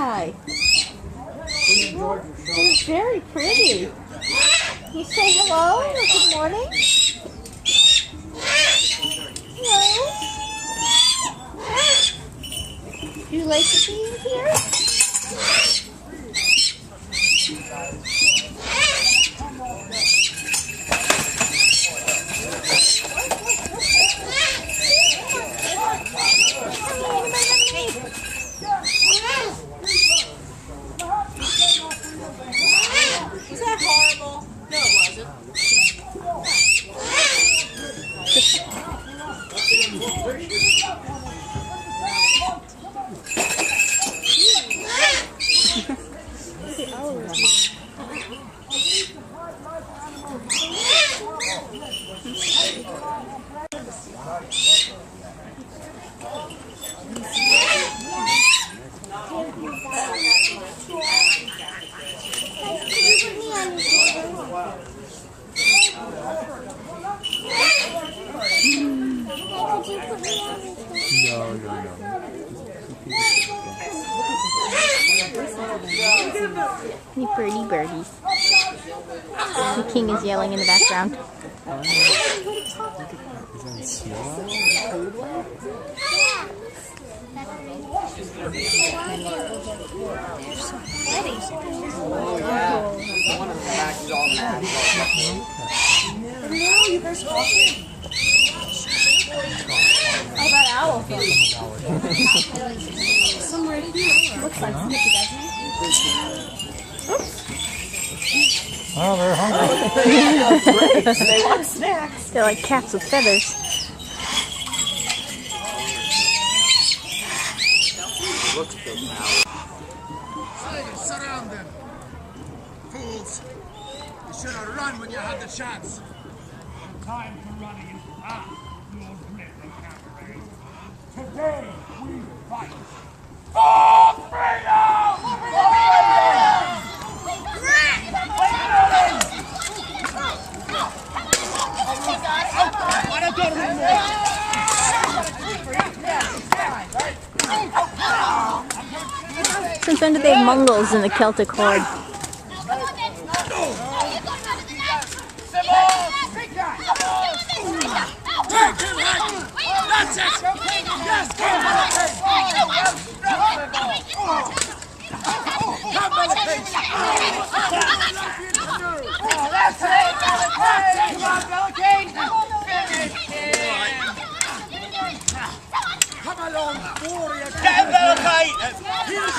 Funai. He's very pretty. You say hello or good morning? Hello. Do you like being here? Was that horrible? No, it wasn't. You pretty birdies. The king is yelling in the background. Oh, that owl thing. Somewhere here. Looks like Snippy, doesn't it? Oops. Oh, they're hungry. They want snacks. They're like cats with feathers. Surround them. Fools. You should have run when you had the chance. Time for running is past, your dread encounter. Today we fight for freedom! Since when did they have Mongols in the Celtic horde? That's it! Yes, come along, warrior! Get him, Velocate! Here's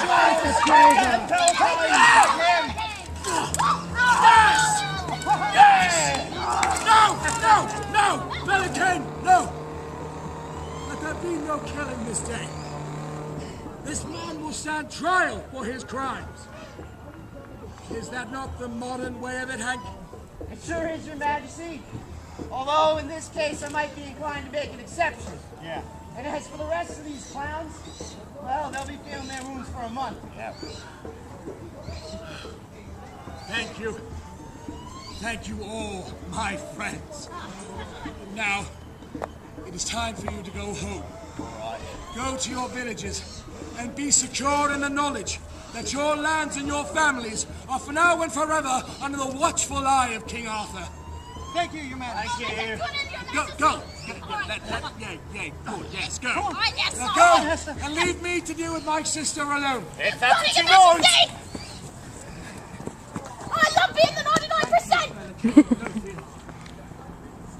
No! Pelican, no! Let there be no killing this day. This man will stand trial for his crimes. Is that not the modern way of it, Hank? It sure is, Your Majesty. Although, in this case, I might be inclined to make an exception. Yeah. And as for the rest of these clowns, well, they'll be feeling their wounds for a month. Yeah. Thank you. Thank you all, my friends. Now, it is time for you to go home. All right. Go to your villages and be secure in the knowledge that your lands and your families are for now and forever under the watchful eye of King Arthur. Thank you, Your Majesty. Go. Yay, good, yes, go. All right, yes, Now sir. go and leave me to deal with my sister alone. If that's what you want. I love being the 99%.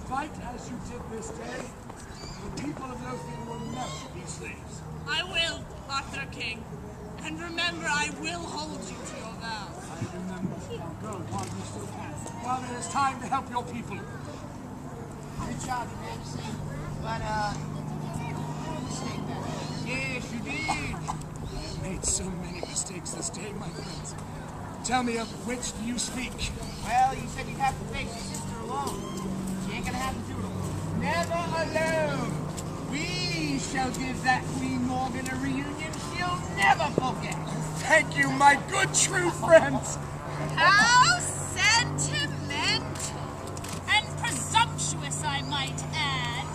Fight as you did this day. The people of Lothian will never be slaves. I will, Arthur King. And remember, I will hold you to your vows. I remember. Now go while you still can. While there is time to help your people. Good job, Your Majesty. But, mistake there. Yes, you did. I have made so many mistakes this day, my friends. Tell me, of which do you speak? Well, you said you'd have to face your sister alone. She ain't gonna have to do it alone. Never alone. We shall give that Queen Morgan a reunion she'll never forget. Thank you, my good true friends. How sentimental and presumptuous, I might add.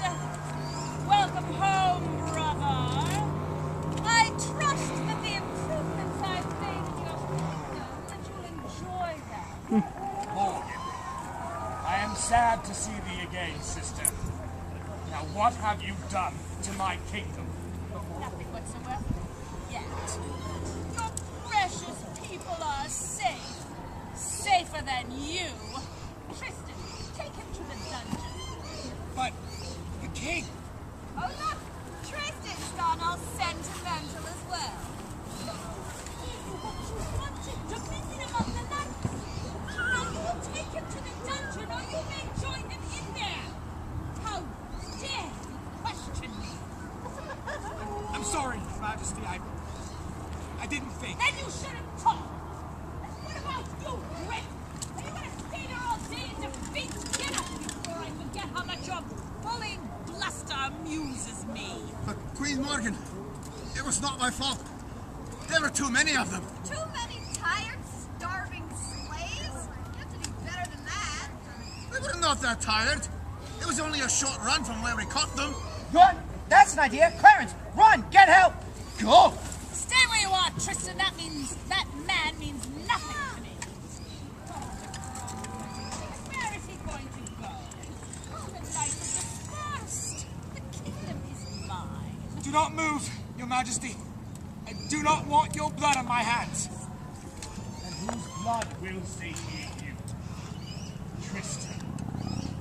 Welcome home, brother. I trust that the improvements I've sad to see thee again, sister. Now what have you done to my kingdom? Nothing whatsoever. Yet. Your precious people are safe. Safer than you. Tristan, take him to the dungeon. But the king. Oh look, Tristan's gone all sentimental as well. What you wanted to visit him on the night. Now you will take him to the dungeon or you may join him in there. How dare you question me? I'm sorry, Your Majesty. I didn't think. Then you shouldn't talk. And what about you, Rick? Are you gonna stay there all day and defeat? Get up before I forget how much your bullying bluster amuses me. But Queen Morgan, it was not my fault. There were too many of them. Too many tired, starving slaves? You have to do better than that. They were not that tired. It was only a short run from where we caught them. Run! That's an idea! Clarence, run! Get help! Go! Stay where you are, Tristan. That man means nothing to me. Where is he going to go? All the knights are dispersed. The kingdom is mine. Do not move, Your Majesty. I do not want your blood on my hands. And whose blood will satiate you? Tristan,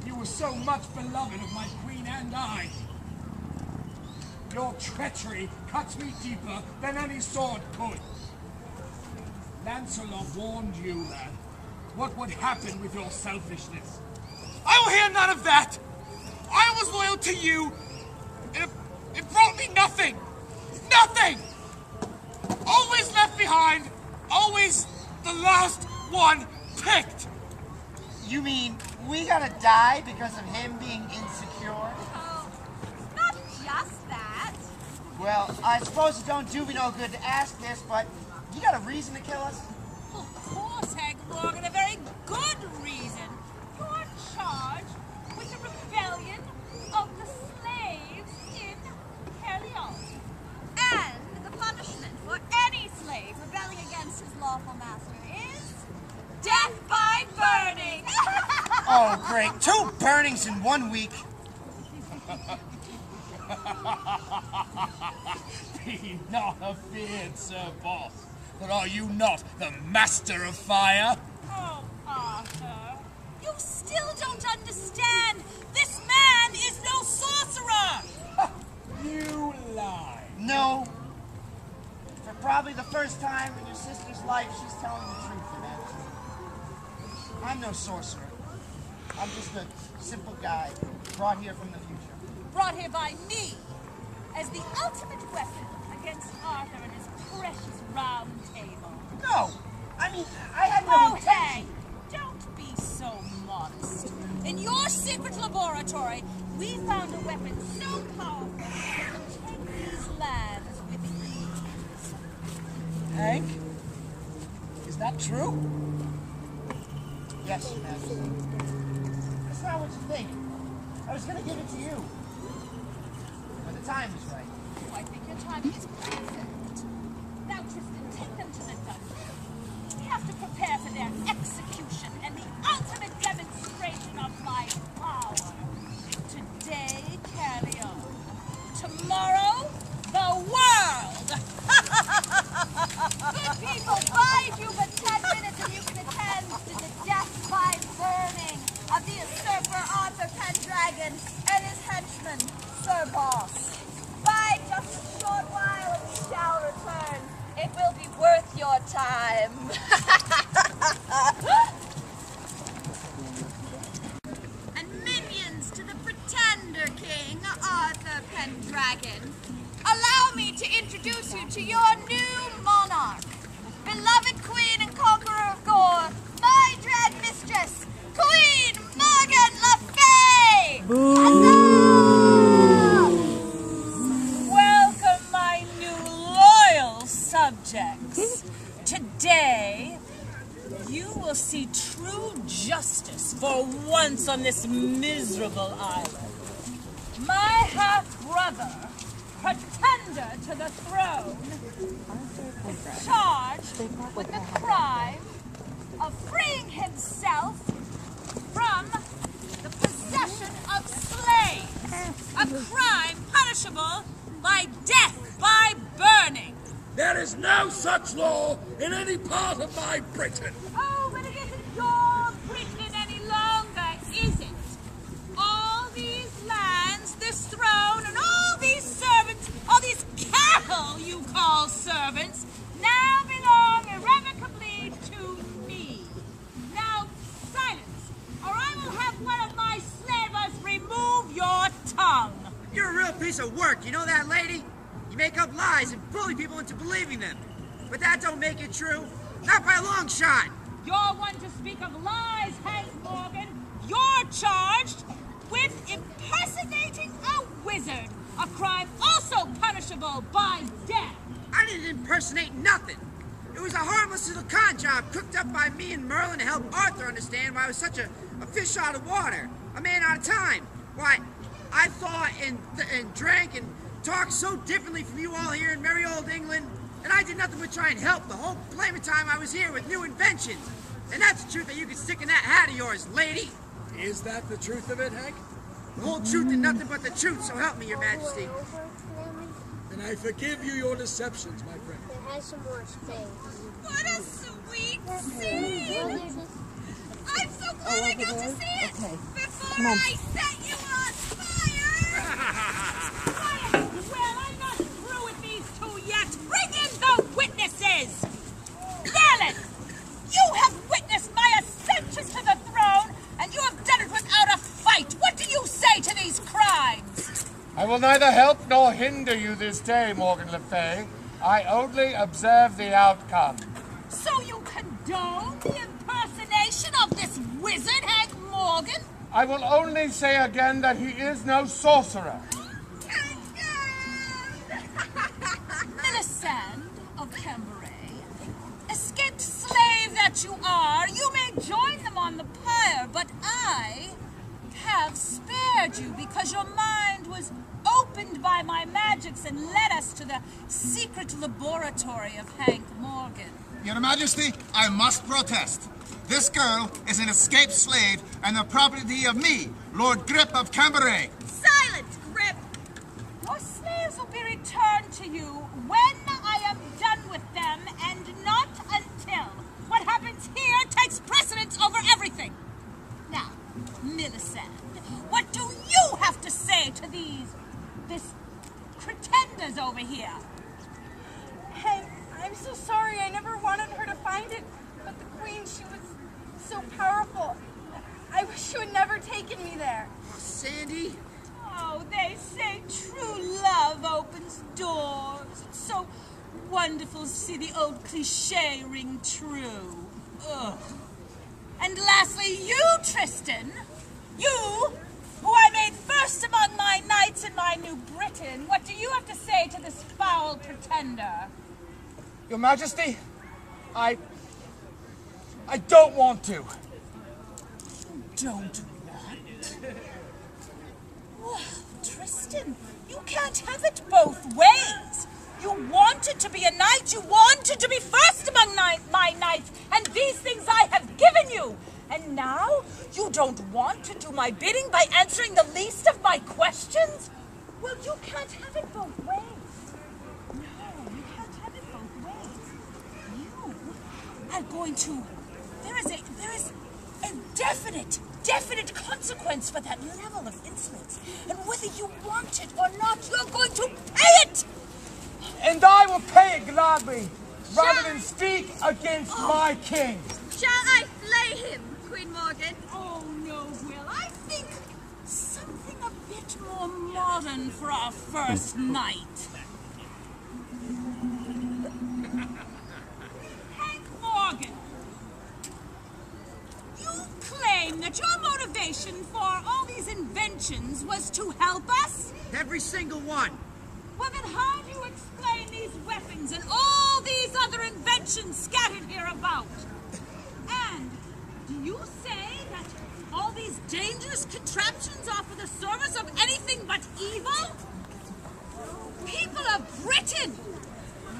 you were so much beloved of my queen and I. Your treachery cuts me deeper than any sword could. Lancelot warned you, lad, what would happen with your selfishness. I will hear none of that. I was loyal to you. It brought me nothing. Nothing. Always left behind. Always the last one picked. You mean we gotta die because of him being insecure? Oh, not just that. Well, I suppose it don't do me no good to ask this, but you got a reason to kill us? Of course, Hank Morgan, a very good reason. You're charged with the rebellion of the slaves in Carleon. And the punishment for any slave rebelling against his lawful master is Death by burning! Oh, great. 2 burnings in 1 week. Be not afeard, Sir Boss. For are you not the master of fire? Oh, Arthur, you still don't understand. This man is no sorcerer! You lie. No. For probably the first time in your sister's life, she's telling the truth, Your Majesty. I'm no sorcerer. I'm just a simple guy brought here from the future. Brought here by me as the ultimate weapon against Arthur and his precious round table. No! I mean, I had no Oh, intention. hey, don't be so modest. In your secret laboratory, we found a weapon so powerful it can take these lands with ease. Hank? Is that true? Yes, Your Majesty. It's not what you think. I was gonna give it to you. When the time was right. Oh, I think your time is perfect. Now, Tristan, take them to the dungeon. We have to prepare for their execution and the ultimate demonstration of my power. Today, Carleon. Tomorrow, the world! Good people, bide you but 10 minutes and you can attend to the death by burning of the usurper Arthur Pendragon and his henchman, Sir Boss. Bide just a short while and we shall return. It will be worth your time. And minions to the Pretender King, Arthur Pendragon. Allow me to introduce you to your new monarch, beloved queen and conqueror of Gore, my dread mistress, Queen Morgan Le Fay! Welcome, my new loyal subjects. Today, you will see true justice for once on this miserable island. My half-brother, pretender to the throne, charged with the crime of freeing himself from a crime punishable by death by burning. There is no such law in any part of my Britain. Oh, but it isn't your Britain any longer, is it? All these lands, this throne, and all these servants, all these cattle you call servants, now belong irrevocably to me. Now, silence, or I will have one of my slavers remove your tongue. You're a real piece of work, you know that, lady? You make up lies and bully people into believing them. But that don't make it true. Not by a long shot. You're one to speak of lies, Hank Morgan. You're charged with impersonating a wizard, a crime also punishable by death. I didn't impersonate nothing. It was a harmless little con job cooked up by me and Merlin to help Arthur understand why I was such a fish out of water, a man out of time. Why, I thought and drank and talked so differently from you all here in merry old England, and I did nothing but try and help the whole blaming time I was here with new inventions. And that's the truth that you can stick in that hat of yours, lady. Is that the truth of it, Hank? The whole truth and nothing but the truth, so help me, your majesty. And I forgive you your deceptions, my friend. It has some more space. What a sweet scene! I'm so glad I got to see it before I set you on fire! Quiet! Well, I'm not through with these two yet. Bring in the witnesses! Merlin, you have witnessed my ascension to the throne, and you have done it without a fight. What do you say to these crimes? I will neither help nor hinder you this day, Morgan Le Fay. I only observe the outcome. So you condone the impersonation of this wizard, Hank Morgan? I will only say again that he is no sorcerer. Melisande of Cambrai, escaped slave that you are, you may join them on the pyre, but I have spared you because your mind was opened by my magics and led us to the secret laboratory of Hank Morgan. Your Majesty, I must protest. This girl is an escaped slave and the property of me, Lord Grip of Cambrai. Silence, Grip! Your slaves will be returned to you when I am done with them, and not until. What happens here takes precedence over everything. Now, Melisande, what do you have to say to this pretenders over here? Hey, I'm so sorry. I never wanted her to find it. But the queen, she was so powerful. I wish you had never taken me there. Sandy? Oh, they say true love opens doors. It's so wonderful to see the old cliche ring true. Ugh. And lastly, you, Tristan. You, who I made first among my knights in my New Britain. What do you have to say to this foul pretender? Your Majesty, I don't want to. Don't want? Well, Tristan, you can't have it both ways. You wanted to be a knight, you wanted to be first among my knights, and these things I have given you. And now, you don't want to do my bidding by answering the least of my questions? Well, you can't have it both ways. No, you can't have it both ways. You are going to... There is a definite consequence for that level of insolence. And whether you want it or not, you're going to pay it! And I will pay it gladly, rather than speak against my king. Shall I flay him, Queen Morgan? Oh, no, Will. I think something a bit more modern for our first night. Hank Morgan, you claim that your motivation for all these inventions was to help us? Every single one. Well, then how do you explain these weapons and all these other inventions scattered here about? And do you say that all these dangerous contraptions are for the service of anything but evil? People of Britain,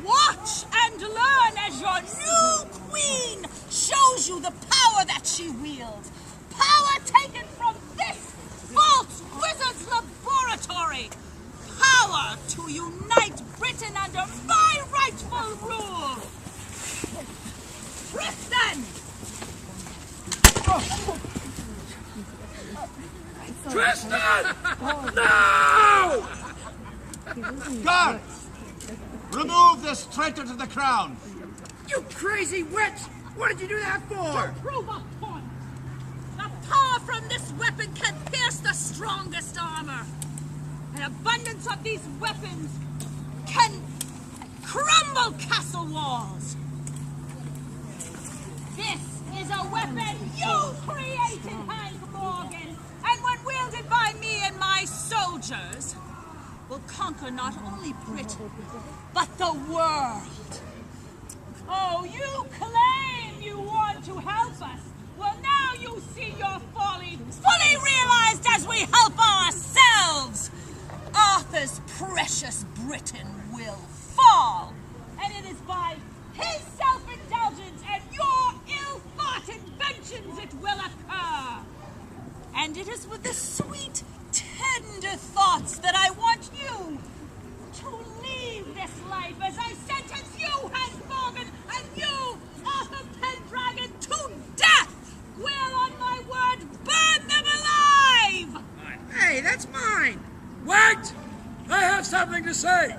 watch and learn as your new queen shows you the power that she wields. Power taken from this false wizard's laboratory. Tristan! No! Guard! Remove this traitor to the crown! You crazy witch! What did you do that for? Prove a point. The power from this weapon can pierce the strongest armor. An abundance of these weapons can crumble castle walls. This is a weapon you created, Hank Morgan, and when wielded by me and my soldiers, will conquer not only Britain, but the world. Oh, you claim you want to help us. Well, now you see your folly fully realized as we help ourselves. Arthur's precious Britain will fall, and it is by his self-indulgence and your ill-thought inventions it will occur. And it is with the sweet, tender thoughts that I want you to leave this life as I sentence you, Hans Morgan, and you, Arthur Pendragon, to death. Will, on my word, burn them alive! Hey, that's mine! Wait! I have something to say!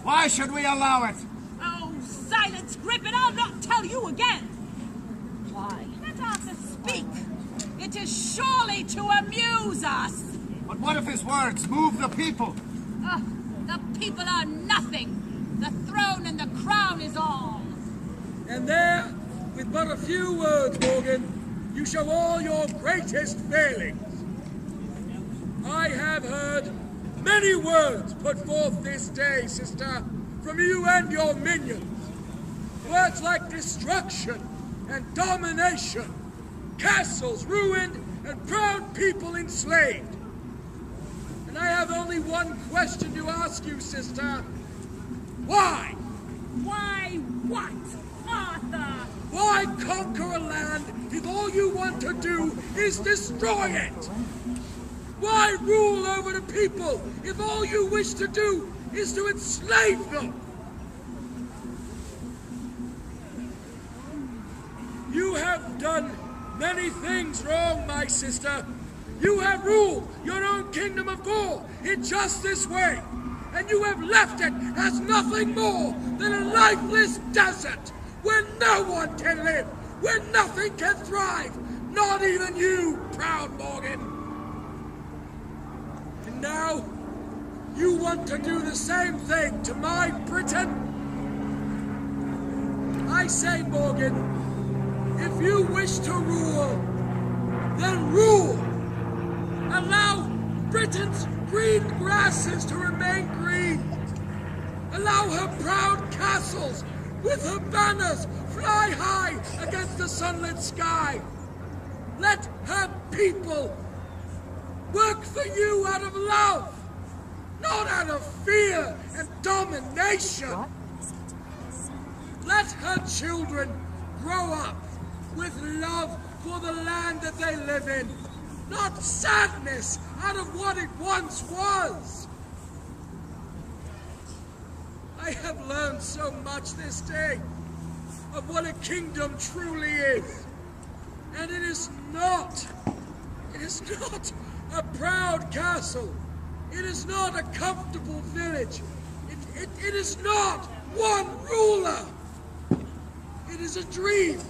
Why should we allow it? Oh, silence, Grip, and I'll not tell you again. Why? Let Arthur speak. It is surely to amuse us. But what if his words move the people? The people are nothing. The throne and the crown is all. And there, with but a few words, Morgan, you show all your greatest failings. I have heard many words put forth this day, sister, from you and your minions. Words like destruction and domination, castles ruined and proud people enslaved. And I have only one question to ask you, sister. Why? Why what, Arthur? Why conquer a land if all you want to do is destroy it? Why rule over the people if all you wish to do is to enslave them? You have done many things wrong, my sister. You have ruled your own kingdom of Gaul in just this way, and you have left it as nothing more than a lifeless desert where no one can live, where nothing can thrive, not even you, proud Morgan. And now, you want to do the same thing to my Britain? I say, Morgan, if you wish to rule, then rule. Allow Britain's green grasses to remain green. Allow her proud castles with her banners fly high against the sunlit sky. Let her people work for you out of love, not out of fear and domination. Let her children grow up with love for the land that they live in, not sadness out of what it once was. I have learned so much this day of what a kingdom truly is. And it is not a proud castle. It is not a comfortable village. It is not one ruler. It is a dream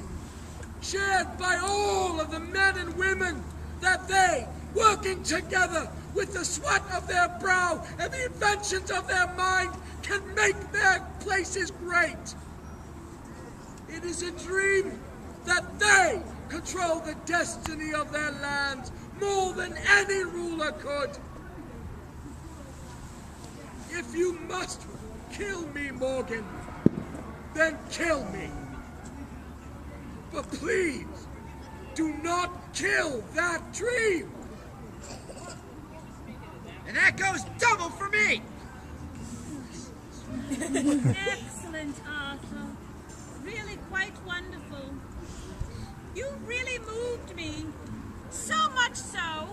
shared by all of the men and women that they, working together with the sweat of their brow and the inventions of their mind, can make their places great. It is a dream that they control the destiny of their lands more than any ruler could. If you must kill me, Morgan, then kill me. But please, do not kill that dream. And that goes double for me! Excellent, Arthur. Really quite wonderful. You really moved me. So much so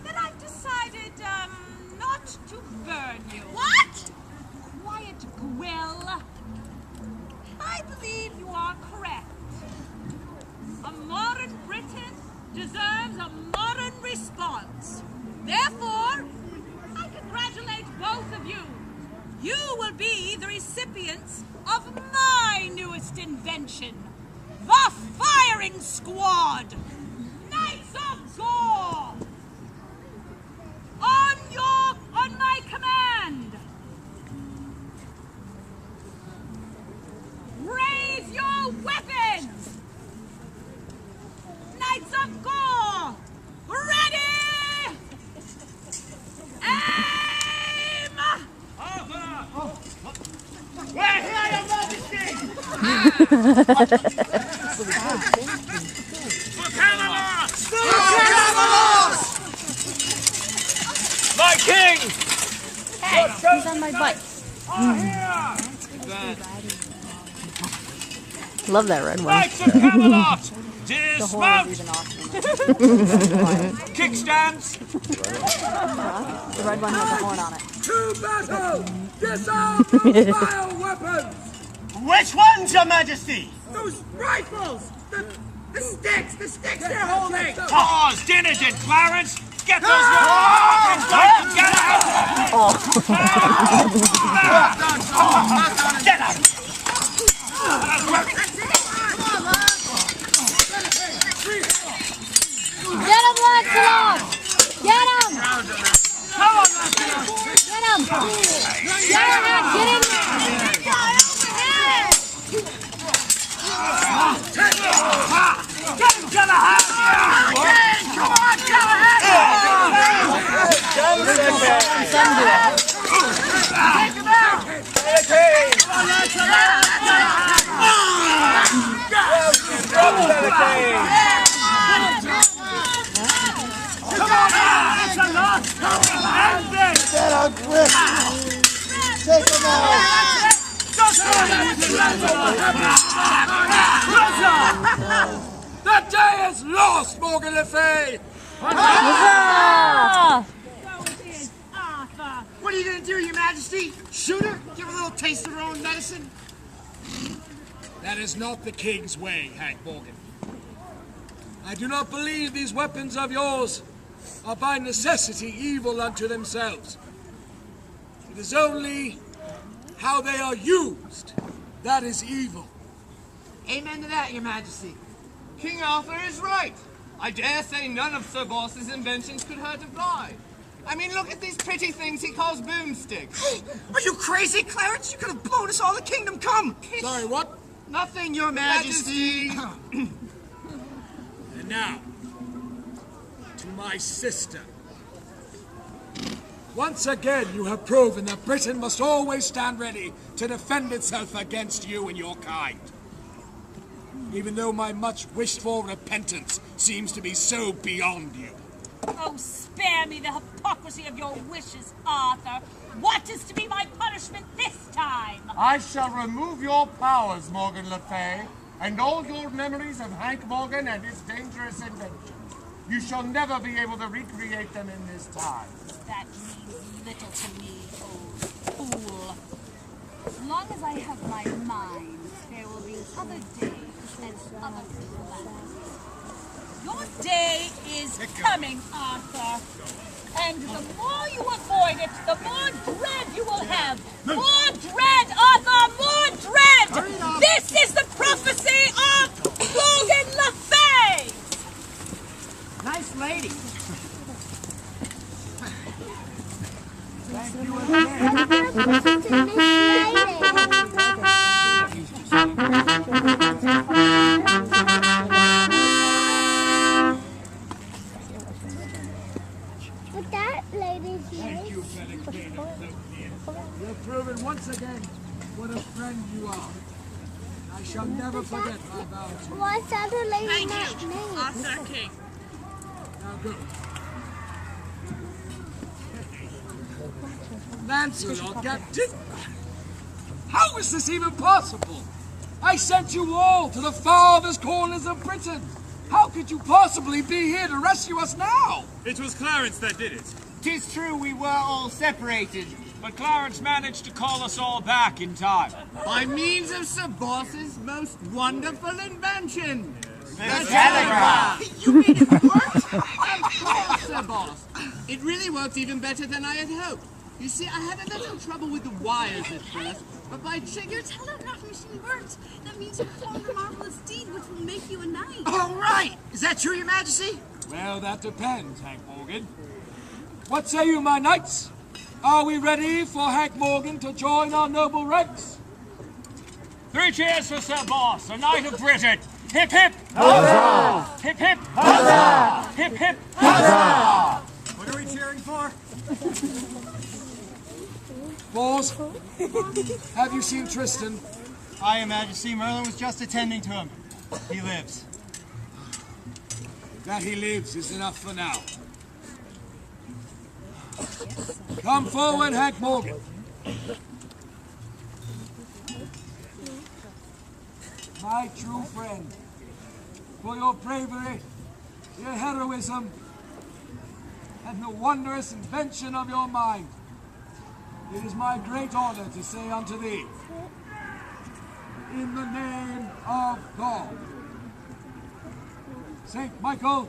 that I've decided, not to burn you. What? Quiet, Gwill. I believe you are correct. A modern Britain deserves a modern response. audience of my newest invention, the Firing Squad! Knights of Gore! On my command! Raise your weapons! Knights of Gore! Ready! Aim! We're here, Your Majesty! For Camelot! For Camelot! My king! Hey, he's on my butt. Love that red one. Knights of Camelot! The horn is Dismount! even awesome. Kickstands! The red one has a horn on it. To battle! Disarm the vile weapons! Which ones, Your Majesty? Those rifles! The sticks they're holding! Pause! Dinner did, Clarence! Get those weapons right and get out! Get out! Get him, Lancelot! Get him! Get him! Get in there! Get him, Galahad! Come on, Galahad! Take him out! Come on, Lancelot! End this! Get out quick! Take him out! The day is lost, Morgan Le Fay! What are you gonna do, Your Majesty? Shoot her? Give her a little taste of her own medicine? That is not the king's way, Hank Morgan. I do not believe these weapons of yours are by necessity evil unto themselves. It is only how they are used that is evil. Amen to that, Your Majesty. King Arthur is right. I dare say none of Sir Boss's inventions could hurt a fly. I mean, look at these pretty things he calls boomsticks. Are you crazy, Clarence? You could have blown us all the kingdom come. Sorry, what? Nothing, Your Majesty. And now, to my sister. Once again, you have proven that Britain must always stand ready to defend itself against you and your kind. Even though my much wished-for repentance seems to be so beyond you. Oh, spare me the hypocrisy of your wishes, Arthur. What is to be my punishment this time? I shall remove your powers, Morgan Le Fay, and all your memories of Hank Morgan and his dangerous inventions. You shall never be able to recreate them in this time. That means little to me, old fool. As long as I have my mind, there will be other days and other plans. Your day is coming, Arthur. And the more you avoid it, the more dread you will have. More dread, Arthur, more dread! This is the prophecy of Morgan Le Fay! Nice lady. But that lady's Thank you, Benedict. You have proven once again what a friend you are. I shall never forget my vow to you. What's that lady Thank not you, name? Arthur King. Now go. Lancelot, Captain. How is this even possible? I sent you all to the farthest corners of Britain. How could you possibly be here to rescue us now? It was Clarence that did it. 'Tis true we were all separated. But Clarence managed to call us all back in time. By means of Sir Boss's most wonderful invention. The telegraph! You mean it worked? Of course, Sir Boss. It really worked even better than I had hoped. You see, I had a little trouble with the wires at first, but by Your telegraph machine worked. That means you performed a marvelous deed which will make you a knight. All right! Is that true, Your Majesty? Well, that depends, Hank Morgan. What say you, my knights? Are we ready for Hank Morgan to join our noble ranks? 3 cheers for Sir Boss, a knight of Britain. Hip hip! Huzzah! Hip hip! Huzzah! Hip hip! Huzzah! What are we cheering for? Bors, have you seen Tristan? Aye, Your Majesty. Merlin was just attending to him. He lives. That he lives is enough for now. Come forward, Hank Morgan. My true friend, for your bravery, your heroism, and the wondrous invention of your mind, it is my great honor to say unto thee, in the name of God, Saint Michael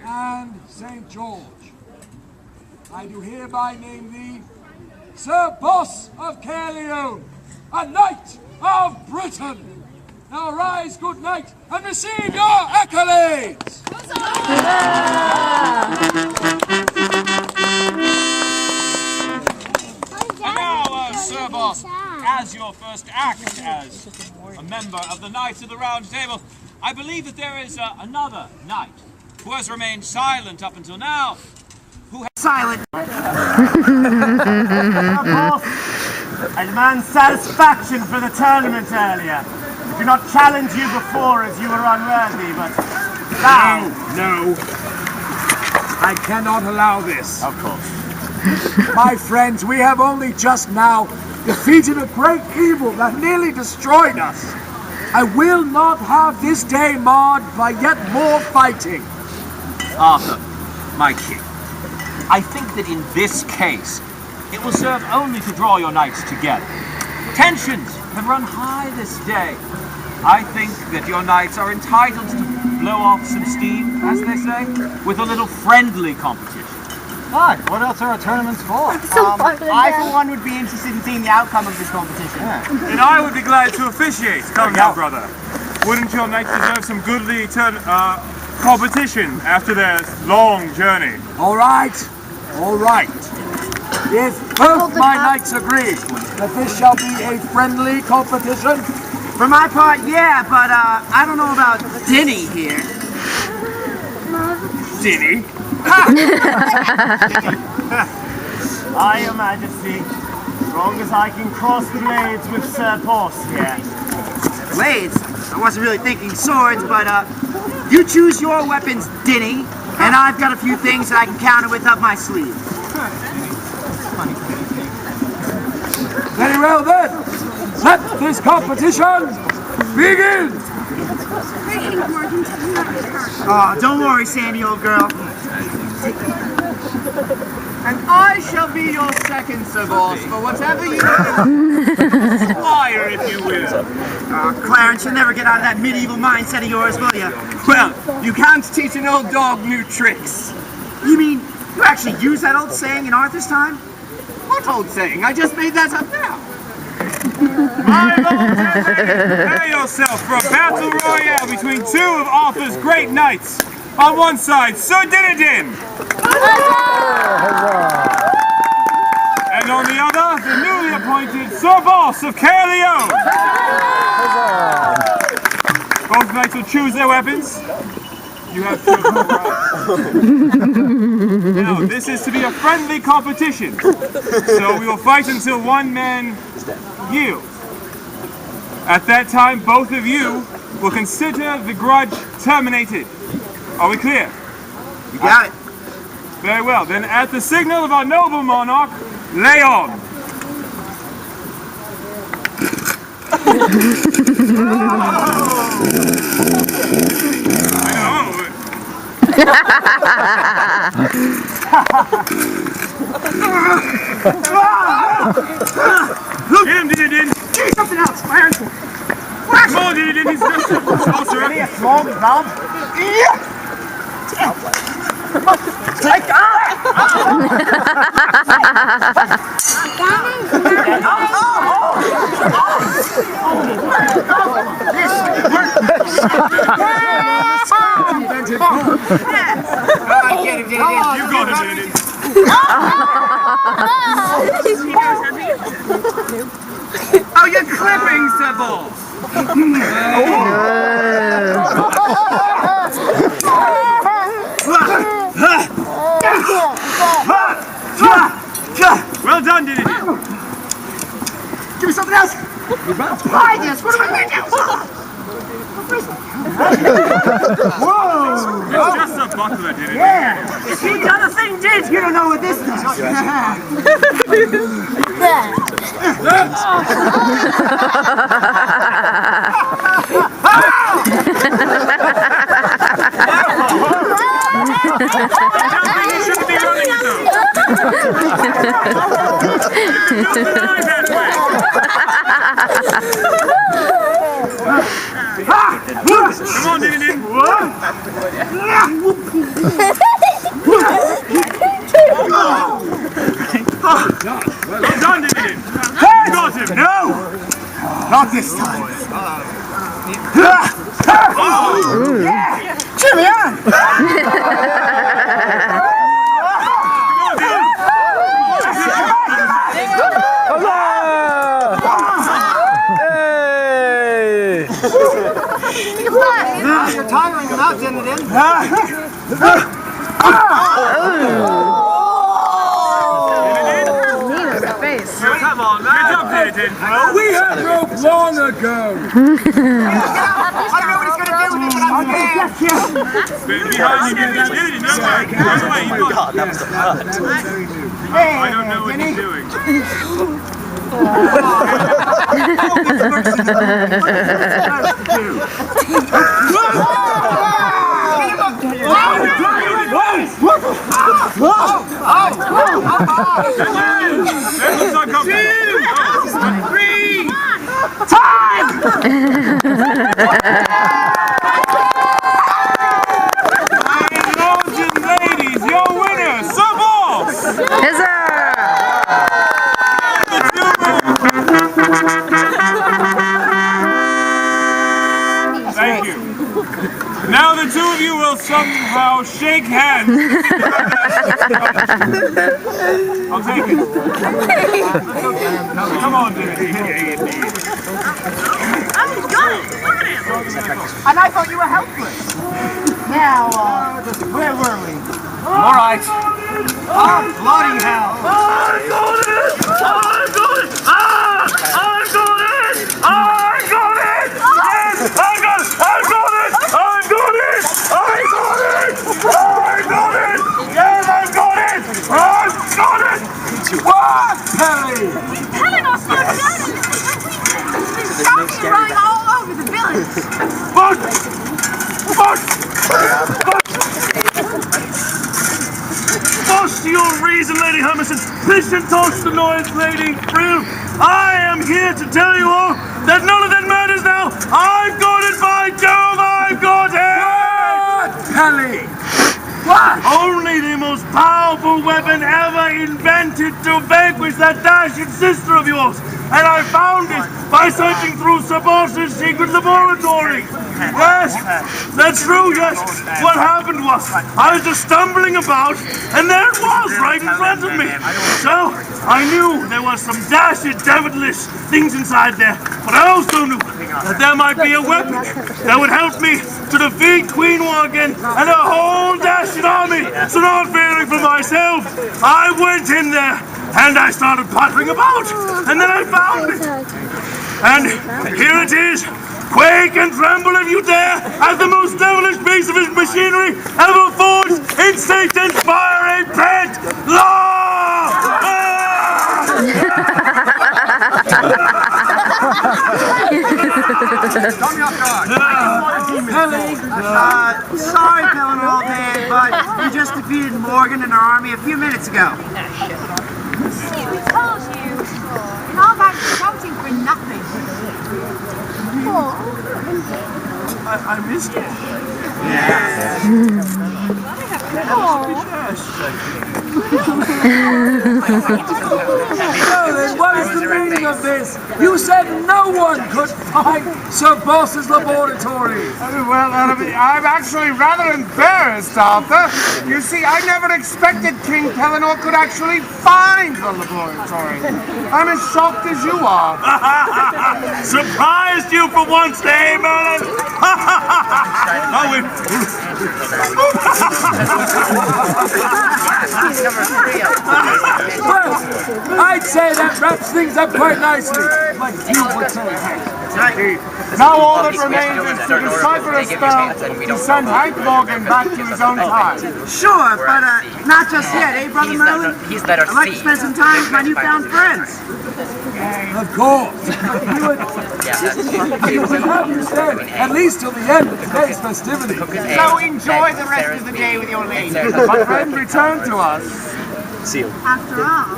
and Saint George, I do hereby name thee Sir Boss of Caerleon, a knight of Britain. Now rise, good knight, and receive your accolades. And now, Sir Boss, as your first act as a member of the Knights of the Round Table, I believe that there is another knight who has remained silent up until now. Silent. I demand satisfaction for the tournament earlier. I did not challenge you before as you were unworthy, but now... No. I cannot allow this. Of course. My friends, we have only just now defeated a great evil that nearly destroyed us. I will not have this day marred by yet more fighting. Arthur, my king, I think that in this case, it will serve only to draw your knights together. Tensions have run high this day. I think that your knights are entitled to blow off some steam, as they say, with a little friendly competition. Aye, what else are our tournaments for? I, for one, would be interested in seeing the outcome of this competition. And I would be glad to officiate. Come now, brother. Wouldn't your knights deserve some goodly competition after their long journey? All right. All right. If both my knights agree that this shall be a friendly competition. For my part, yeah, but I don't know about Dinny here. Dinny? Aye, Your Majesty. As long as I can cross the blades with Sir Boss here. Blades? I wasn't really thinking swords, but you choose your weapons, Dinny, and I've got a few things that I can counter with up my sleeve. Very well then. Let this competition begin. Oh, don't worry, Sandy, old girl. And I shall be your second, Sir Boss, for whatever you do. Squire, if you will. Clarence, you'll never get out of that medieval mindset of yours, will you? Well, you can't teach an old dog new tricks. You mean you actually use that old saying in Arthur's time? What old saying? I just made that up now. My lord, prepare yourself for a battle royale between two of Arthur's great knights. On one side, Sir Dinadin. And on the other, the newly appointed Sir Boss of Caerleon. Both knights will choose their weapons. You have to. Now, this is to be a friendly competition, so we will fight until one man yields. At that time, both of you will consider the grudge terminated. Are we clear? You got it. Very well. Then, at the signal of our noble monarch, lay on. Look! Hit him, Dinadin! Give me something else, Clarence! Come on, Dinadin, he's just closer. Give me a small glove. Take off! You got it, Oh, you're clipping, Sybil! Well done, Diddy. Give me something else! Try this! What am I going to do? Whoa! It's just a buckler, Diddy. Yeah! See, the other thing did! You don't know what this does! You shouldn't be running with those. Come on, Diddy. Well done, Diddy. You got him. No! Not this time. Yeah! Cheer me on! You're tiring him out, Dinidin. Come on, man. Get up there, Diddy. We had rope long ago. I don't know what he's going to do with it, but I'm scared. Behind you, Diddy. No way. No way. You got it. That was the blood. I don't know what he's doing. Lords and ladies, your winner, Subballs! Thank you. Now the two of you will somehow shake hands. I'll take it. Come on, Diddy. And I thought you were helpless. Now, where were we? All right. Oh, bloody hell. I got it! I got it! Ah! I got it! I got it! Yes! I got it! I got it! I got it! I got it! I got it! Yes, I got it! I got it! What, Perry? Telling us you're dead and there's shouting and running all over the village. Toss your reason, Lady Hermison. Pish and toss the noise, Lady Frill. I am here to tell you all that none of that matters now. I've got it, by Jove, I've got it! What, Perry? What? Only the most powerful weapon ever invented to vanquish that dashing sister of yours. And I found it by searching through Sir Boss's secret laboratory. Yes, that's true, yes. What happened was, I was just stumbling about, and there it was, right in front of me. So, I knew there was some dashed, devilish things inside there, but I also knew that there might be a weapon that would help me to defeat Queen Morgan and her whole dashed army. So not fearing for myself, I went in there, and I started pottering about, and then I found it. And here it is. Quake and tremble if you dare, as the most devilish piece of his machinery ever forged in Satan's fiery pit. Law! Sorry, Pelham Old Man, but you just defeated Morgan and her army a few minutes ago. See, we told you. And all that shouting for nothing. I missed it. Yeah. Well then, what is the meaning of this? You said no one could find Sir Boss's laboratory. Well, I'm actually rather embarrassed, Arthur. You see, I never expected King Pellinor could actually find the laboratory. I'm as shocked as you are. Surprised you for once, eh, Merlin? Well, I'd say that wraps things up quite nicely. Like you would say. Now all that remains is to decipher a spell to send Hank Morgan back to his own time. Sure, but not just yet, eh, Brother Merlin? I'd like to spend some time with my newfound friends. Of course. You would have you stay at least till the end of today's festivity. So enjoy the rest of the day with your lady. But then return to us. After all,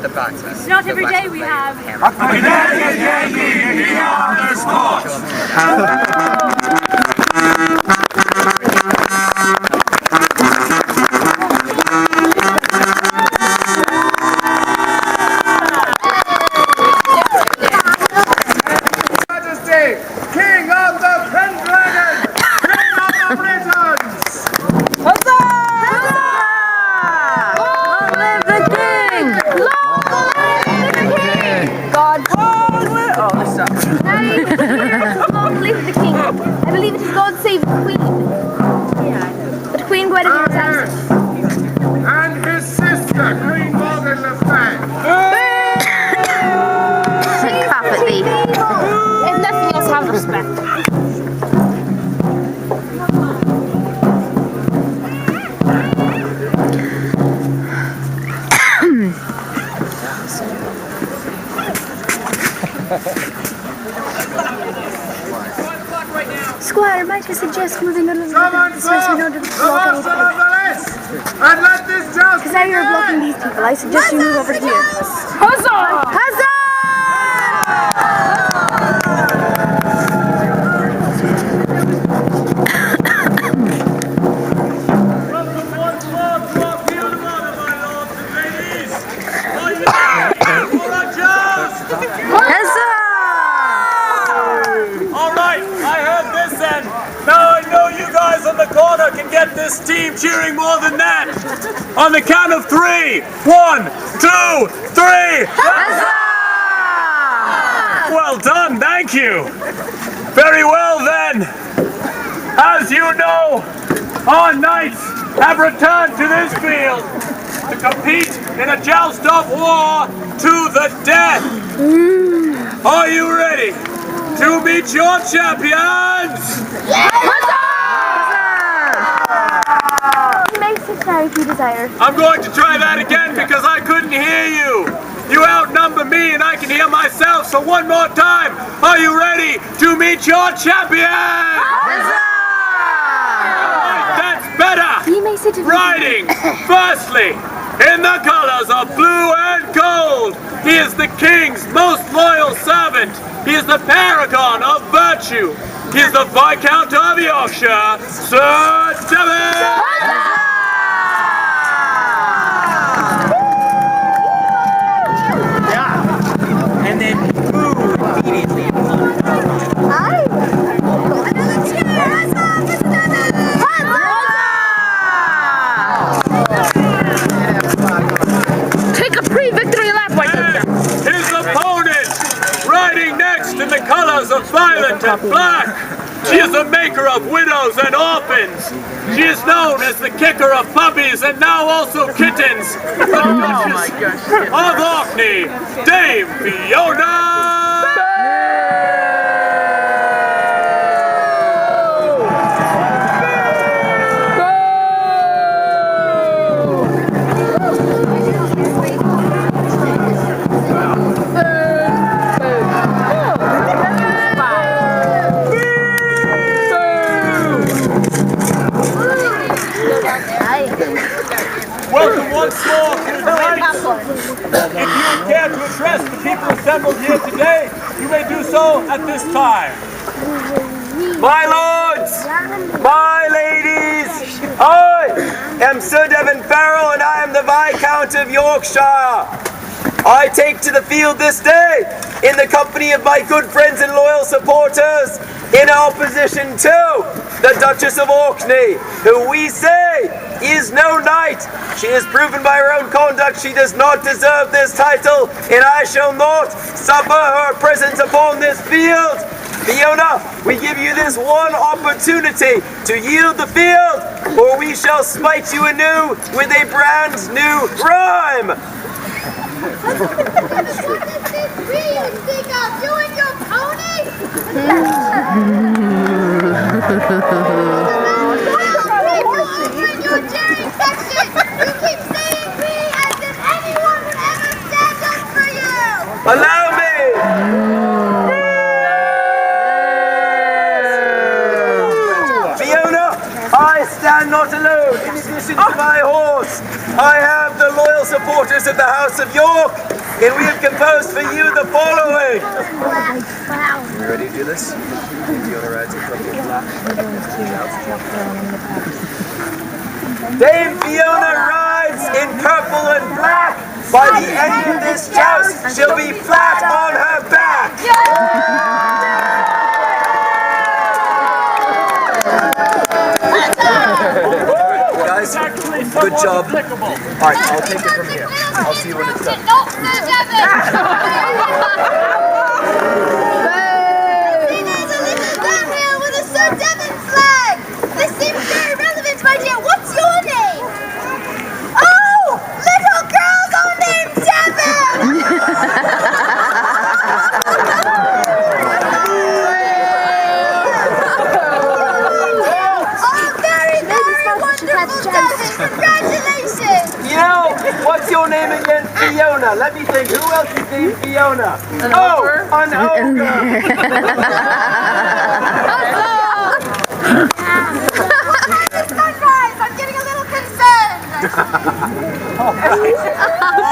not every day we have. Majesty, King of the Pendragon, King of the Britons! I believe it is God save the Queen. But Queen Guinevere is absent. And his sister, Queen Morgan Le Fay. Should clap at thee. If nothing else, have respect. Squire, might I suggest moving a little bit so as we don't block any time? And let this joust Because now you're blocking these people, I suggest you move over here. Huzzah! Huzzah! On the corner can get this team cheering more than that. On the count of 3. 1, 2, 3. Huzzah! Well done, thank you. Very well then. As you know, our knights have returned to this field to compete in a joust of war to the death. Are you ready to meet your champions? If you desire. I'm going to try that again because I couldn't hear you. You outnumber me and I can hear myself, so one more time. Are you ready to meet your champion? That's better. You may sit Riding, firstly, in the colors of blue and gold. He is the king's most loyal servant. He is the paragon of virtue. He is the Viscount of Yorkshire, Sir David. And then move immediately. Take a pre-victory lap, white His opponent, riding next in the colors of violet and black. She is the maker of widows and orphans. She is known as the kicker of puppies and now also kittens. Oh my gosh. Of Orkney, Dame Fiona! Welcome once more to the Knights. If you care to address the people assembled here today, you may do so at this time. My lords, my ladies, I am Sir Devon Farrell, and I am the Viscount of Yorkshire. I take to the field this day in the company of my good friends and loyal supporters in opposition to the Duchess of Orkney, who we say is no knight. She has proven by her own conduct she does not deserve this title, and I shall not suffer her presence upon this field. Fiona, we give you this one opportunity to yield the field, or we shall smite you anew with a brand new rhyme. What does this mean? You think I'm doing your pony? Your Jerry section. You keep saying me as if anyone would ever stand up for you. Allow me. I stand not alone. In addition to my horse, I have the loyal supporters of the House of York, and we have composed for you the following. Wow. You ready to do this? Fiona rides in purple and black. Dame Fiona rides in purple and black. By the end of this joust, she'll be flat on her back. Guys, good job. Alright, I'll take it from here. I'll see you when it's done. Not Sir Devon! There's a little girl here with a Sir Devon flag! This seems very relevant, my dear. What's your name? Oh! Little girls are named Devon! Congratulations! You know, what's your name again? Fiona. Let me think. Who else is named Fiona? An ogre. An ogre. Sunrise! I'm getting a little concerned! All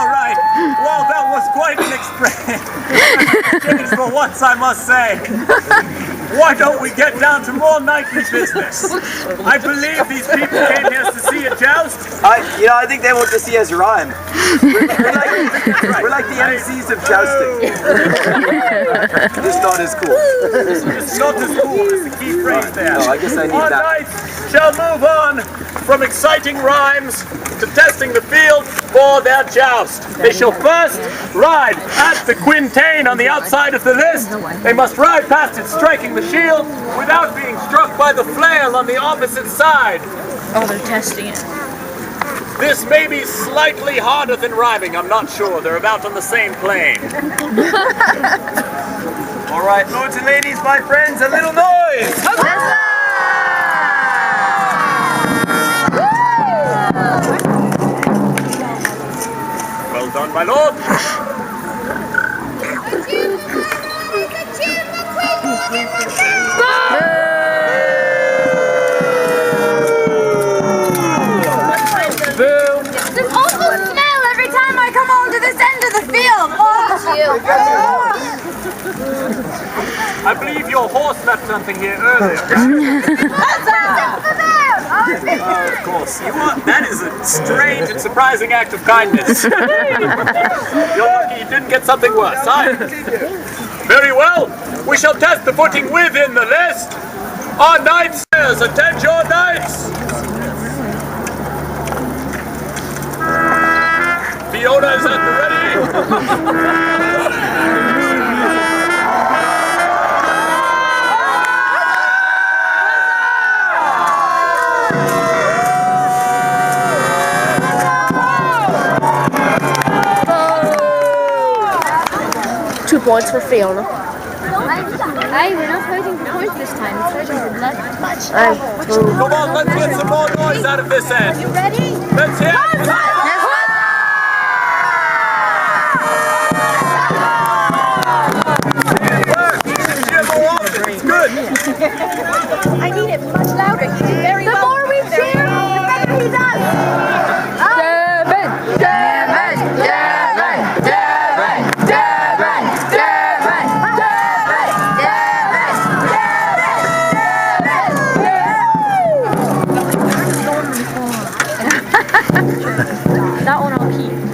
right. Well, that was quite an experience for once, I must say. Why don't we get down to more knightly business? I believe these people came here to see a joust. I think they want to see us rhyme. We're like the MCs of jousting. Just not as cool. It's not as cool as the key phrase there. No, I guess I need Our that. knights shall move on from exciting rhymes to testing the field for their joust. They shall first ride at the quintain on the outside of the list. They must ride past it, striking the shield without being struck by the flail on the opposite side. Oh, they're testing it. This may be slightly harder than rhyming, I'm not sure. They're about on the same plane. All right, lords and ladies, my friends, a little noise. Well done, my lord. This awful smell every time I come on to this end of the field! I believe your horse left something here earlier. Of course. That is a strange and surprising act of kindness. You're lucky you didn't get something worse. Very well. We shall test the footing within the list. Our knights, attend your knights. Fiona is at the ready. 2 points for Fiona. Hey, we're not voting for points this time. It's voting for blood. Come on, let's get some more noise out of this end. You ready? Let's hear it. It's good. I need it much louder. He did very well. The more we cheer, the better he does. Devon! Devon! Devon! Devon! Devon! Devon! Devon! Devon! That one I'll keep.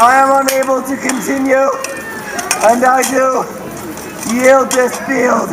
I am unable to continue, and I do yield this field.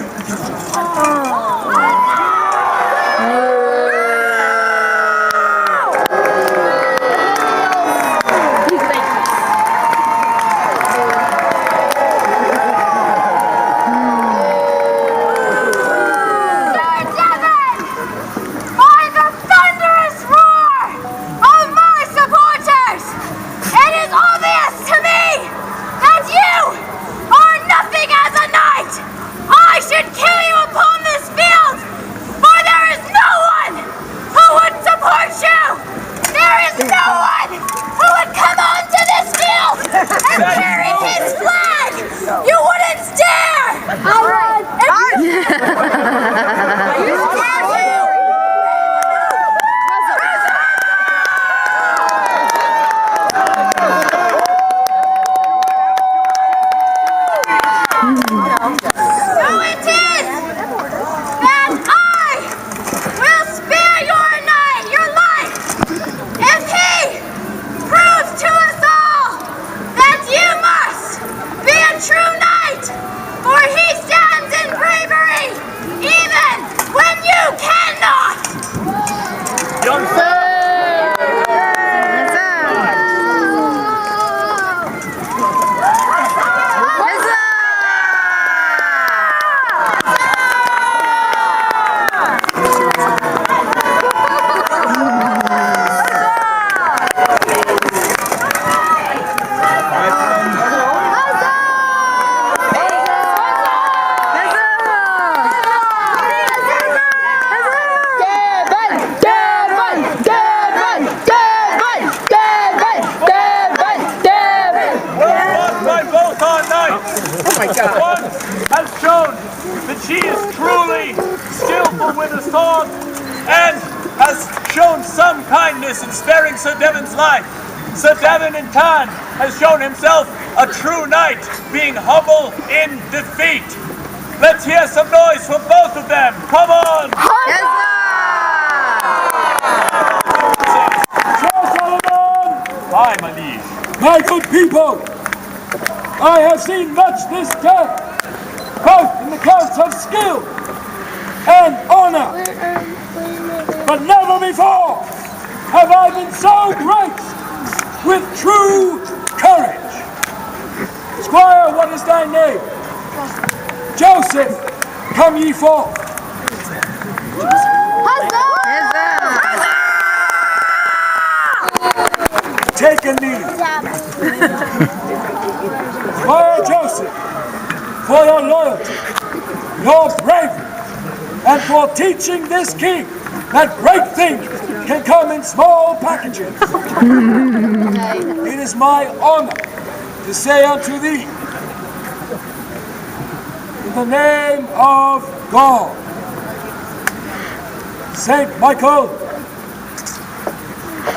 In sparing Sir Devon's life. Sir Devon in turn has shown himself a true knight, being humble in defeat. Let's hear some noise from both of them. Come on! Yes, Aye, my liege. My good people, I have seen much this day, both in the counts of skill and honor, but never before have I been so great, with true courage. Squire, what is thy name? Joseph, come ye forth. Take a knee. Squire Joseph, for your loyalty, your bravery, and for teaching this king that great things can come in small packages. It is my honor to say unto thee, in the name of God, Saint Michael,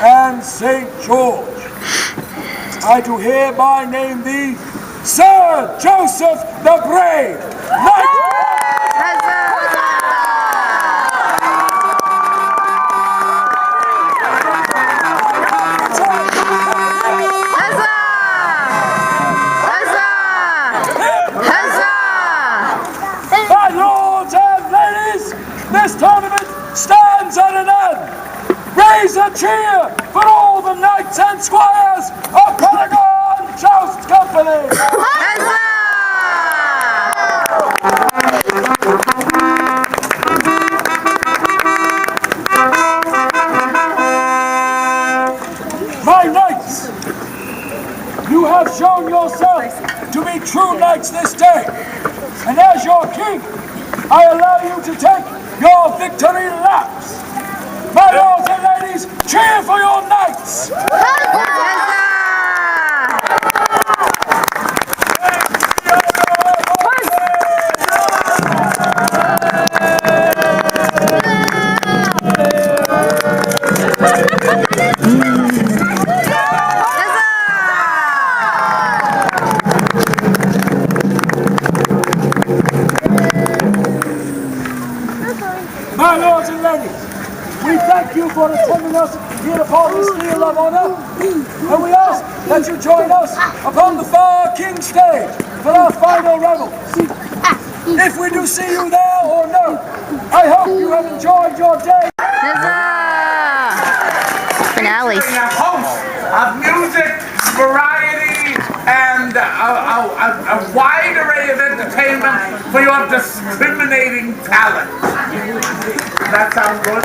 and Saint George, I do hereby name thee Sir Joseph the Brave, Knight. My lords and ladies, this tournament stands at an end. Raise a cheer for all the knights and squires of Paragon Joust Company! My knights, you have shown yourselves to be true knights this day, and as your king, I allow you to take your victory laps. My lords and ladies, cheer for your knights! My lords and ladies, we thank you for attending us here upon this field of honor, and we ask that you join us upon the far king stage for our final revels. If we do see you there or no, I hope you have enjoyed your day. Finale. A host of music, variety, and a wide array of entertainment for your discriminating talent. That sounds good.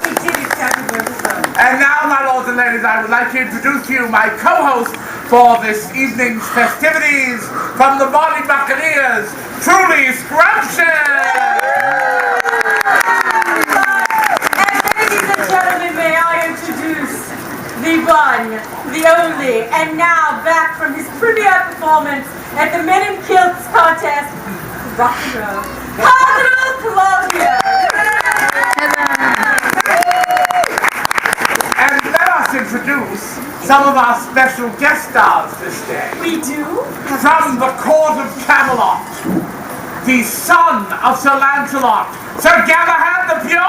And now, my lords and ladies, I would like to introduce to you my co-host for this evening's festivities from the Body Buccaneers, truly scrumptious! And ladies and gentlemen, may I introduce the one, the only, and now back from his premiere performance at the Men in Kilts contest, rock and roll, Cardinal Claudio! And let us introduce some of our special guest stars this day. We do? From the court of Camelot, the son of Sir Lancelot, Sir Galahad the Pure!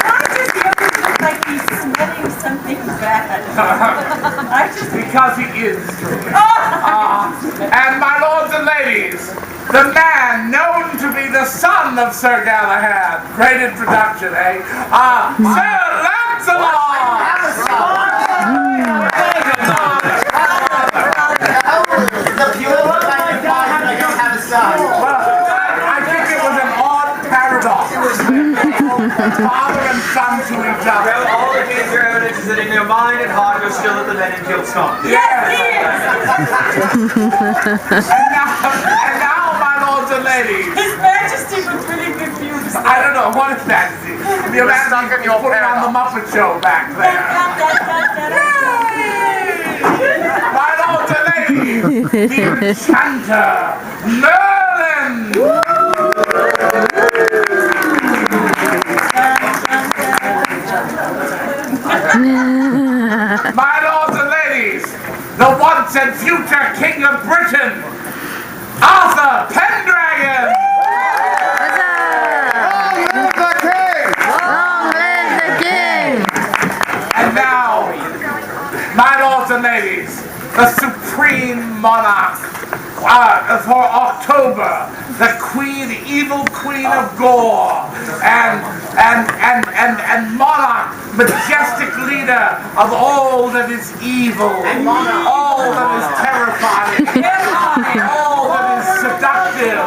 Why does he always look like he's smelling something bad? Because he is. And my lords and ladies, the man known to be the son of Sir Galahad. Great introduction, eh? Sir Lancelot! The pure one, I don't have a son. Well, I think it was an odd paradox. Father and son to each other. Well, all the major evidence is that in your mind and heart you're still at the Men in Kilts contest. Yes, he is! And now, my lords and ladies. His Majesty was really confused. I don't know, what is majesty? The majesty you put on the Muppet Show back there. My lords and ladies, the enchanter, Merlin! My lords and ladies, the once and future King of Britain, Arthur Pendragon! Long live the king! And now, my lords and ladies, the supreme monarch, for October, the evil queen of gore, and monarch, majestic leader of all that is evil, all that is terrifying, all that is seductive.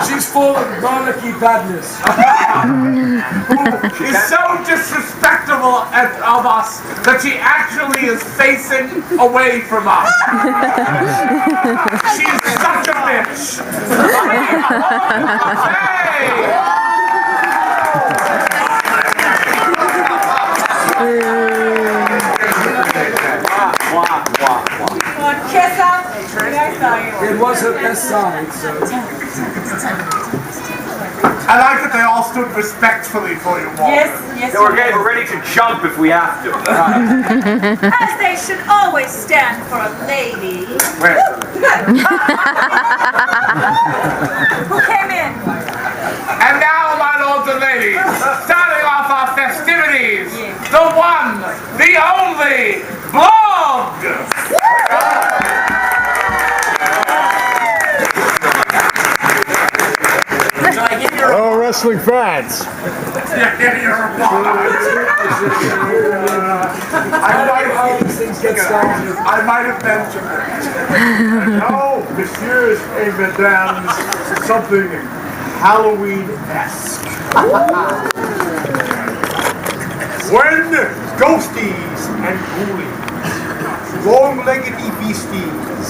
She's full of monarchy badness. Who is so disrespectful of us that she actually is facing away from us. She's such a bitch. It was her best side, so. I like that they all stood respectfully for you, Walter. Yes. We're ready to jump if we have to. As they should always stand for a lady. Who came in? And now, my lords and ladies, starting off our festivities, the one, the only, Blog! Hello, wrestling fans. I might have mentioned it. No, messieurs et mesdames, something Halloween-esque. When ghosties and ghoulies, long-legged beasties,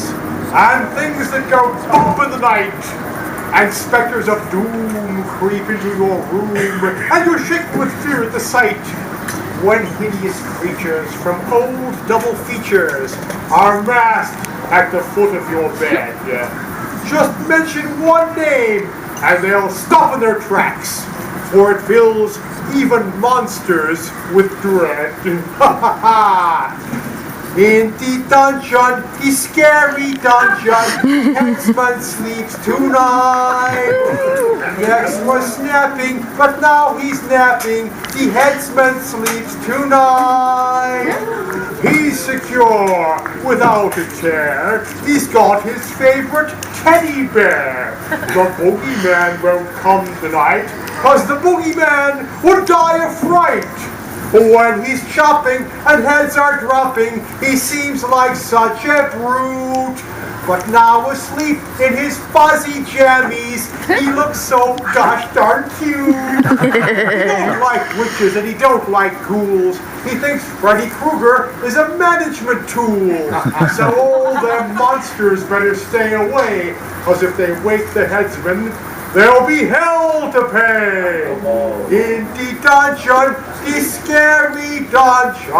and things that go bump in the night, and specters of doom creep into your room, and you're shaken with fear at the sight. When hideous creatures from old double features are masked at the foot of your bed, just mention one name, and they'll stop in their tracks, for it fills even monsters with dread. Ha ha ha! In the dungeon, the scary dungeon, Headsman sleeps tonight. The ex was snapping, but now he's napping. The headsman sleeps tonight. He's secure, without a care. He's got his favorite teddy bear. The boogeyman won't come tonight, 'cause the boogeyman would die of fright. When he's chopping and heads are dropping, he seems like such a brute. But now asleep in his fuzzy jammies, he looks so gosh darn cute. He don't like witches and he don't like ghouls. He thinks Freddy Krueger is a management tool. So all them monsters better stay away, 'cause if they wake the headsman, there'll be hell to pay. In the dungeon, the scary dungeon.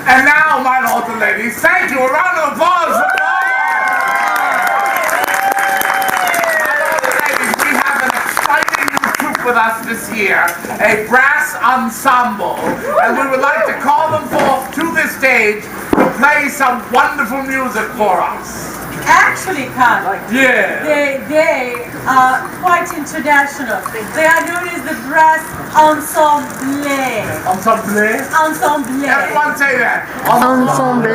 And now, my lords and ladies, thank you. A round of applause for with us this year, a brass ensemble, and we would like to call them forth to the stage to play some wonderful music for us. Actually, Carl, Yeah. they are quite international. They are known as the brass ensemble. Ensemble? Ensemble. Everyone say that. Ensemble.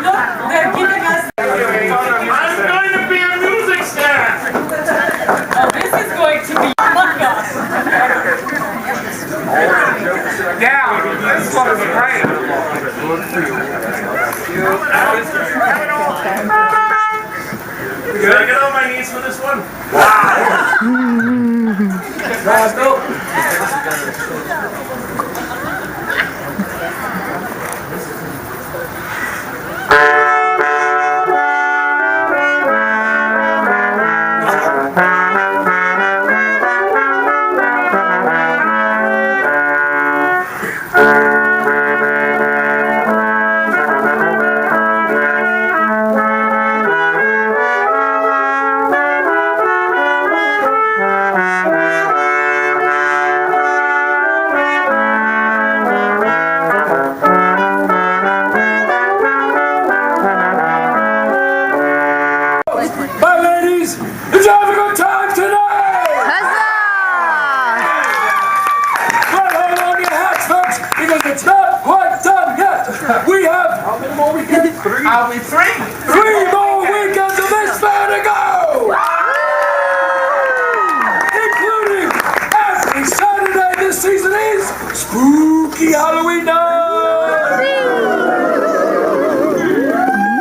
Look, they're giving us. I'm going to be a music star. Oh, this is going to be fun. Yeah, this one is great. Can I get on my knees for this one? only 3. 3 more weekends of this fair to go! Including every Saturday this season is Spooky Halloween night!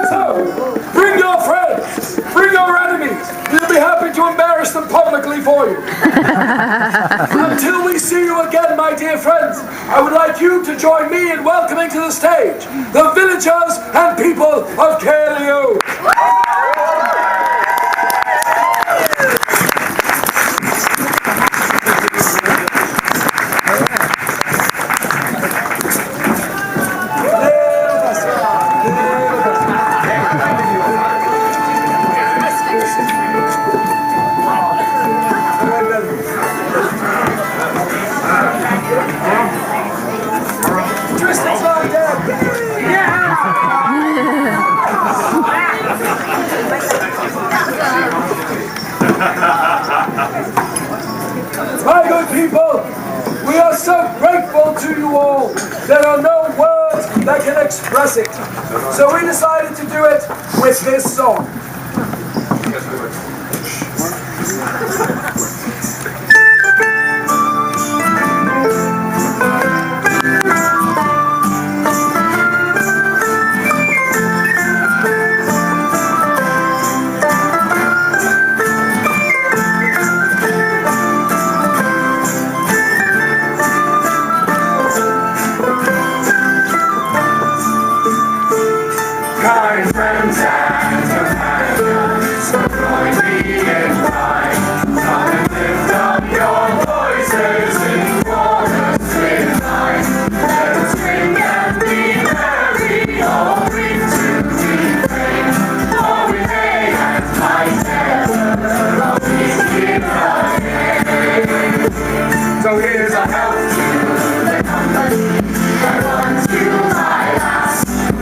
So, bring your friends, bring your enemies. We'll be happy to embarrass them publicly for you. Until we see you again, my dear friends, I would like you to join me in welcoming to the stage the villagers and people of Kaleo. My good people, we are so grateful to you all. There are no words that can express it. So we decided to do it with this song. Kind friends and companions, join me in rhyme. Come and lift up your voices in chorus with mine. Let us sing and be merry, all bring to refrain. For we may and might never always hear again. So here's a health to the company, and one to my lass.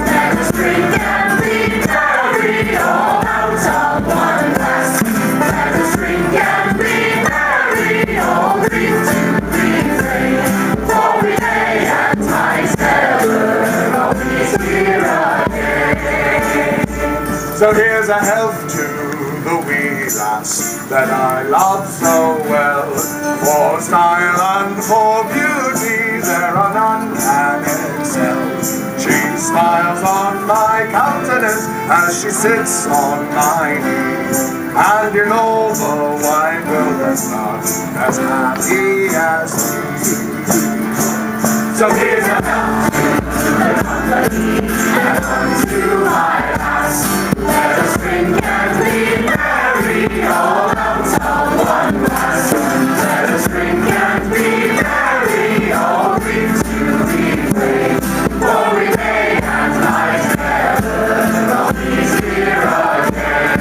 Let us drink and be merry, all out of one glass. Let us drink and be merry, all drink to refrain. For we may at times never always hear again. So here's a health to the wee lass that I love so well. For style and for beauty there are none can excel. She smiles on my countenance as she sits on my knee. And you know the wine girl that's not as happy as me. So here's a health to the company, and one to my lass. Let us drink and be merry, all out of one glass. Let us drink and be merry, all drink to refrain. For we may and might never always hear again.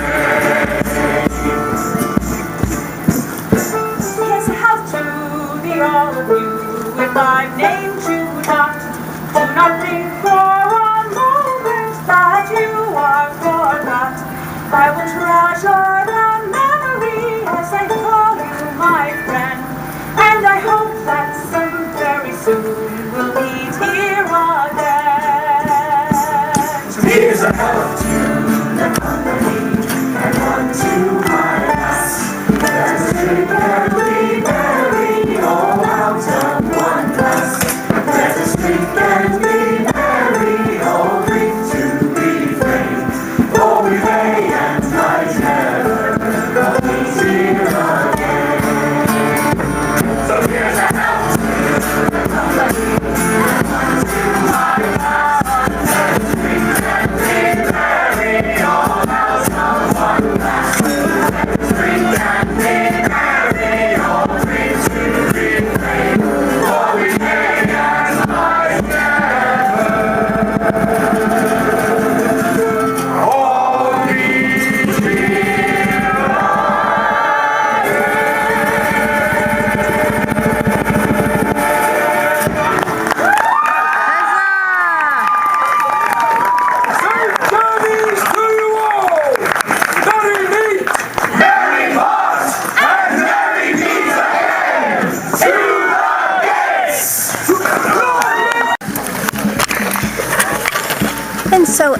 Here's a house to the all of you. If I'm named you not, do not think for a moment that you are forgot. I will treasure the memory as I call you my friend. And I hope that some very soon we'll meet here again. So here's a health to the company, and one to my lass. Let us drink and be merry, all out of one glass. Let us drink and be merry, all drink to refrain. For we may and might never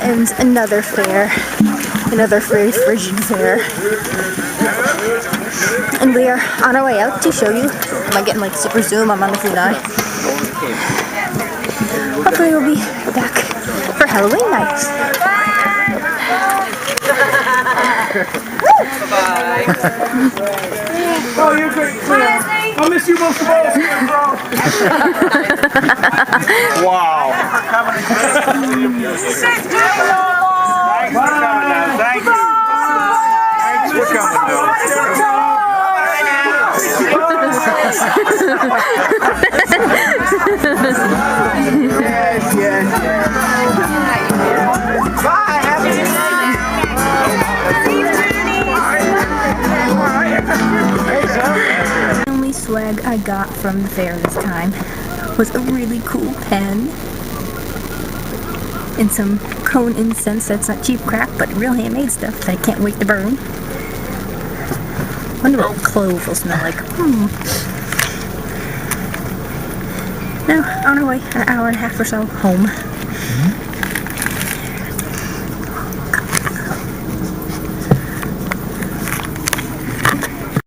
ends another fair. Another very frigid fair. And we are on our way out to show you. Am I getting like super zoom? I'm on the Funai. Hopefully we'll be back for Halloween night. Bye. Oh, you're great. I'll miss you most of all. Wow. Thank you. Thanks for coming, though. Yes. Bye. Happy New The only swag I got from the fair this time was a really cool pen and some cone incense that's not cheap crap, but real handmade stuff that I can't wait to burn. I wonder what clove will smell like. Now, on our way, an hour and a half or so home.